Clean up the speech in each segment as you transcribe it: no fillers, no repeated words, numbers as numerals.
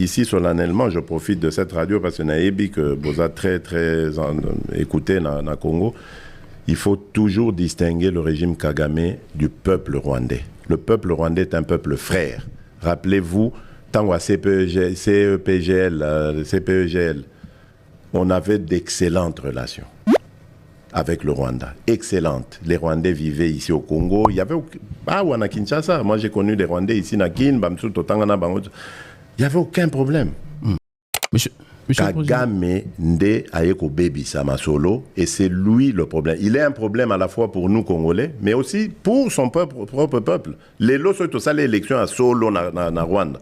Ici, solennellement, je profite de cette radio parce que Naebi, que vous avez très écouté dans le Congo, il faut toujours distinguer le régime Kagame du peuple rwandais. Le peuple rwandais est un peuple frère. Rappelez-vous, tant à CPEGL, on avait d'excellentes relations avec le Rwanda. Excellentes. Les Rwandais vivaient ici au Congo. Il y avait... Ah, ou à Kinshasa. Moi, j'ai connu des Rwandais ici, Nakin, Bamsou, Totangana, Bangout. Il n'y avait aucun problème. Monsieur Kagame Nde Ayeko Baby Samasolo, et c'est lui le problème. Il est un problème à la fois pour nous Congolais, mais aussi pour son propre peuple. Les lots sont tous les élections à Solo, na Rwanda.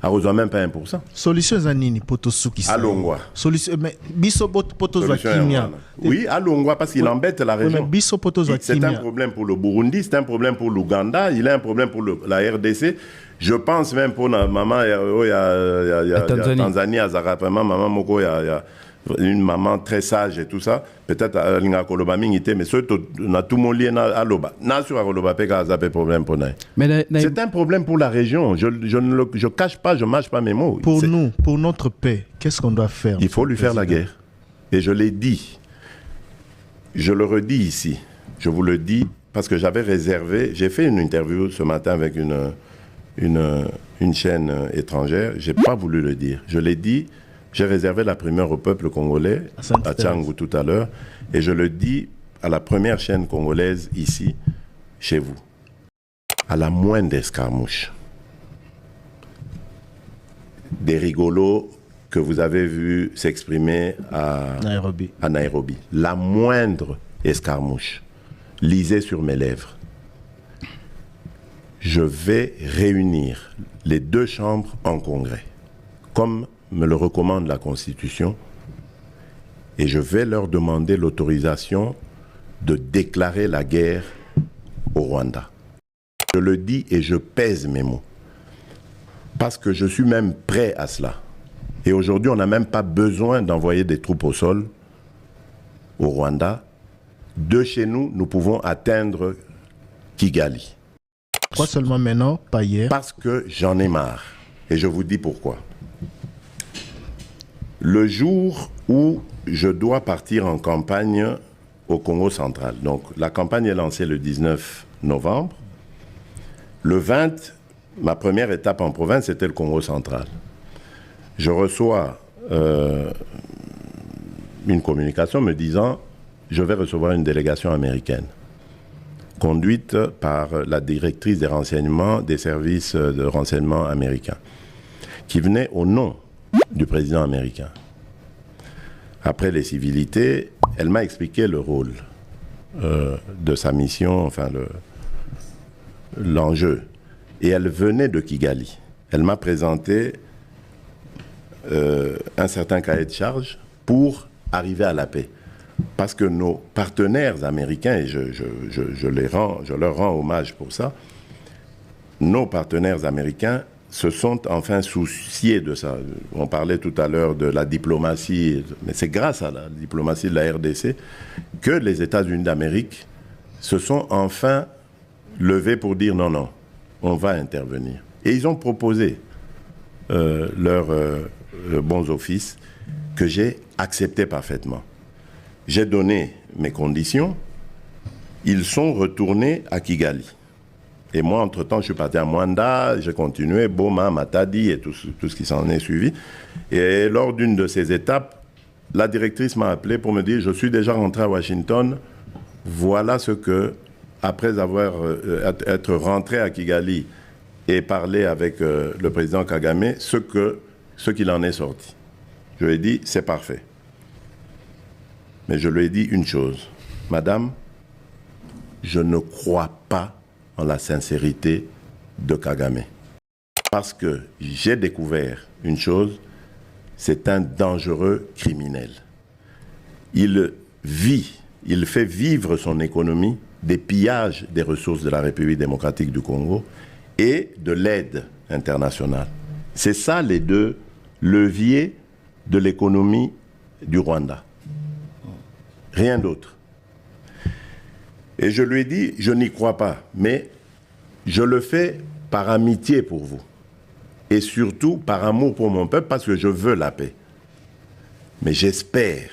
A rejoint même pas 1%. Solution Zanini, Potosuki. Alongwa. Solution, mais Biso Potozwa Kimia. Oui, Alongwa, parce qu'il embête la région. Mais Biso Potozwa Kimia. C'est un problème pour le Burundi, c'est un problème pour l'Ouganda, il est un problème pour la RDC. Je pense même pour la maman, il y a Tanzanie, Azarapama, maman Moko, il y a une maman très sage et tout ça. Peut-être à Linga Koloba Mingité, mais surtout, on a tout mon lien à Loba. N'a sur Koloba, Peka Azapé problème pour nous. C'est un problème pour la région. Je ne cache pas, je ne mâche pas mes mots. Pour nous, pour notre paix, qu'est-ce qu'on doit faire? Il faut lui faire la guerre. Et je l'ai dit. Je le redis ici. Je vous le dis parce que j'avais réservé. J'ai fait une interview ce matin avec une chaîne étrangère. Je n'ai pas voulu le dire. Je l'ai dit. J'ai réservé la primeur au peuple congolais, à Tchangou tout à l'heure, et je le dis à la première chaîne congolaise ici, chez vous. À la moindre escarmouche, des rigolos que vous avez vus s'exprimer à Nairobi, la moindre escarmouche, lisez sur mes lèvres. Je vais réunir les deux chambres en congrès, comme me le recommande la Constitution, et je vais leur demander l'autorisation de déclarer la guerre au Rwanda. Je le dis et je pèse mes mots, parce que je suis même prêt à cela. Et aujourd'hui, on n'a même pas besoin d'envoyer des troupes au sol au Rwanda. De chez nous, nous pouvons atteindre Kigali. Pourquoi seulement maintenant, pas hier? Parce que j'en ai marre. Et je vous dis pourquoi. Le jour où je dois partir en campagne au Congo central, donc la campagne est lancée le 19 novembre, le 20, ma première étape en province, c'était le Congo central. Je reçois une communication me disant « Je vais recevoir une délégation américaine » conduite par la directrice des renseignements des services de renseignement américains, qui venait au nom du président américain. Après les civilités, elle m'a expliqué le rôle de sa mission, enfin l'enjeu. Et elle venait de Kigali. Elle m'a présenté un certain cahier de charge pour arriver à la paix. Parce que nos partenaires américains, et je leur rends hommage pour ça, nos partenaires américains se sont enfin souciés de ça. On parlait tout à l'heure de la diplomatie, mais c'est grâce à la diplomatie de la RDC que les États-Unis d'Amérique se sont enfin levés pour dire non, non, on va intervenir. Et ils ont proposé leurs bons offices que j'ai accepté parfaitement. J'ai donné mes conditions, ils sont retournés à Kigali. Et moi, entre-temps, je suis parti à Mwanda, j'ai continué, Boma, Matadi et tout ce qui s'en est suivi. Et lors d'une de ces étapes, la directrice m'a appelé pour me dire « Je suis déjà rentré à Washington, voilà ce que, après être rentré à Kigali et parler avec le président Kagame, ce qu'il en est sorti. » Je lui ai dit « C'est parfait. » Mais je lui ai dit une chose, « Madame, je ne crois pas en la sincérité de Kagame. Parce que j'ai découvert une chose, c'est un dangereux criminel. Il fait vivre son économie des pillages des ressources de la République démocratique du Congo et de l'aide internationale. C'est ça les deux leviers de l'économie du Rwanda. Rien d'autre. Et je lui ai dit, je n'y crois pas, mais je le fais par amitié pour vous. et surtout par amour pour mon peuple, parce que je veux la paix. Mais j'espère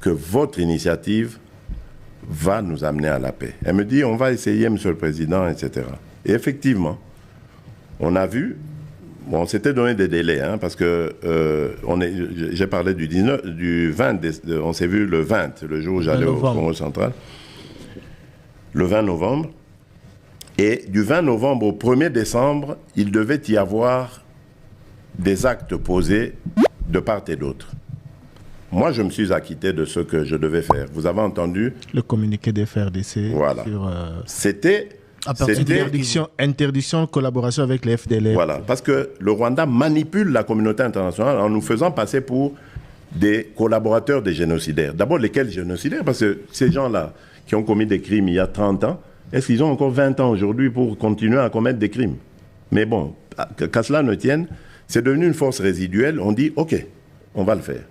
que votre initiative va nous amener à la paix. Elle me dit, on va essayer, Monsieur le Président, etc. Et effectivement, on a vu, bon, on s'était donné des délais, hein, parce que j'ai parlé du 20, on s'est vu le 20, le jour où j'allais au Congo central, le 20 novembre. Et du 20 novembre au 1er décembre, il devait y avoir des actes posés de part et d'autre. Moi, je me suis acquitté de ce que je devais faire. Vous avez entendu le communiqué des FRDC. Voilà. C'était interdiction de collaboration avec les FDLR. Voilà, parce que le Rwanda manipule la communauté internationale en nous faisant passer pour des collaborateurs des génocidaires. D'abord, lesquels génocidaires? Parce que ces gens-là qui ont commis des crimes il y a 30 ans, est-ce qu'ils ont encore 20 ans aujourd'hui pour continuer à commettre des crimes? Mais bon, qu'à cela ne tienne, c'est devenu une force résiduelle. On dit, OK, on va le faire,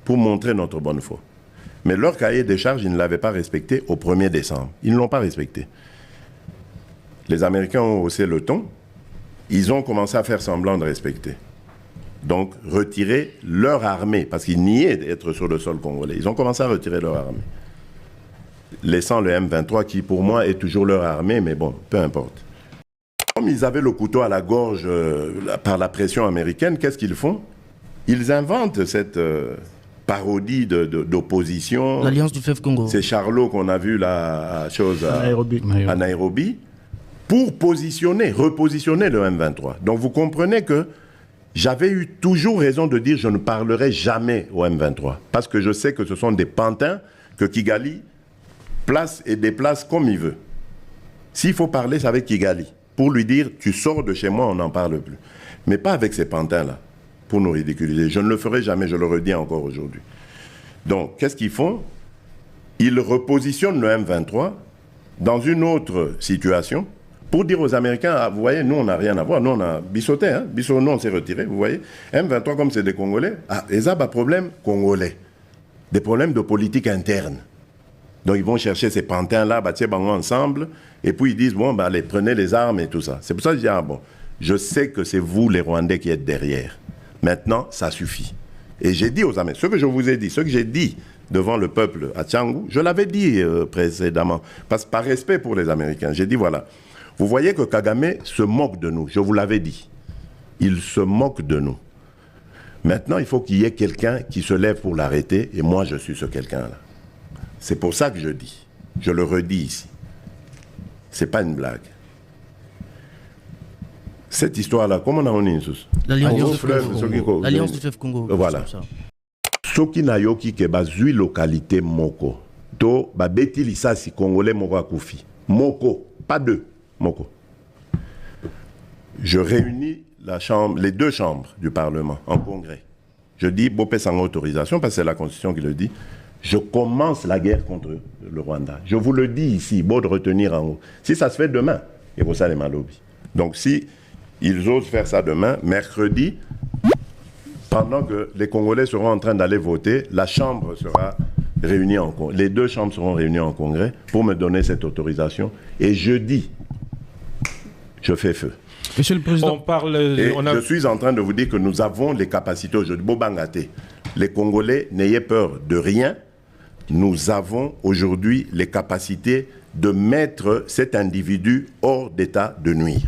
pour montrer notre bonne foi. Mais leur cahier des charges, ils ne l'avaient pas respecté au 1er décembre. Ils ne l'ont pas respecté. Les Américains ont haussé le ton. Ils ont commencé à faire semblant de respecter. Donc, retirer leur armée, parce qu'ils niaient d'être sur le sol congolais. Ils ont commencé à retirer leur armée. Laissant le M23 qui, pour moi, est toujours leur armée, mais bon, peu importe. Comme ils avaient le couteau à la gorge par la pression américaine, qu'est-ce qu'ils font? Ils inventent cette parodie d'opposition. L'Alliance du fleuve Congo. C'est Charlot qu'on a vu à Nairobi, pour repositionner le M23. Donc vous comprenez que j'avais eu toujours raison de dire je ne parlerai jamais au M23. Parce que je sais que ce sont des pantins que Kigali place et déplace comme il veut. S'il faut parler, c'est avec Kigali. Pour lui dire, tu sors de chez moi, on n'en parle plus. Mais pas avec ces pantins-là, pour nous ridiculiser. Je ne le ferai jamais, je le redis encore aujourd'hui. Donc, qu'est-ce qu'ils font? Ils repositionnent le M23 dans une autre situation pour dire aux Américains, ah, vous voyez, nous, on n'a rien à voir. Nous, on a bissoté, hein? Bissot, nous, on s'est retiré, vous voyez. M23, comme c'est des Congolais, ah, les a problème congolais. Des problèmes de politique interne. Donc ils vont chercher ces pantins-là, ensemble, et puis ils disent, bon, allez, prenez les armes et tout ça. C'est pour ça que je dis, ah bon, je sais que c'est vous, les Rwandais, qui êtes derrière. Maintenant, ça suffit. Et j'ai dit aux Américains, ce que je vous ai dit, ce que j'ai dit devant le peuple à Tchangou, je l'avais dit précédemment, parce que par respect pour les Américains, j'ai dit, voilà, vous voyez que Kagame se moque de nous, je vous l'avais dit. Il se moque de nous. Maintenant, il faut qu'il y ait quelqu'un qui se lève pour l'arrêter, et moi, je suis ce quelqu'un-là. C'est pour ça que je dis, je le redis ici, c'est pas une blague. Cette histoire-là, comment on a dit l'Alliance du fleuve Congo. Voilà. Soki na yoki ke bazui localité moko, to ba beti lisasi congolais moko akufi. Moko, pas deux, moko. Je réunis les deux chambres du Parlement en congrès. Je dis, Bopé sans autorisation, parce que c'est la Constitution qui le dit. Je commence la guerre contre le Rwanda. Je vous le dis ici, beau de retenir en haut. Si ça se fait demain, et vous savez, Malobi. Donc si ils osent faire ça demain, mercredi, pendant que les Congolais seront en train d'aller voter, la Chambre sera réunie en congrès. Les deux chambres seront réunies en congrès pour me donner cette autorisation. Et jeudi, je fais feu. Monsieur le Président, je suis en train de vous dire que nous avons les capacités aujourd'hui. Bobangate, les Congolais, n'ayez peur de rien. Nous avons aujourd'hui les capacités de mettre cet individu hors d'état de nuire.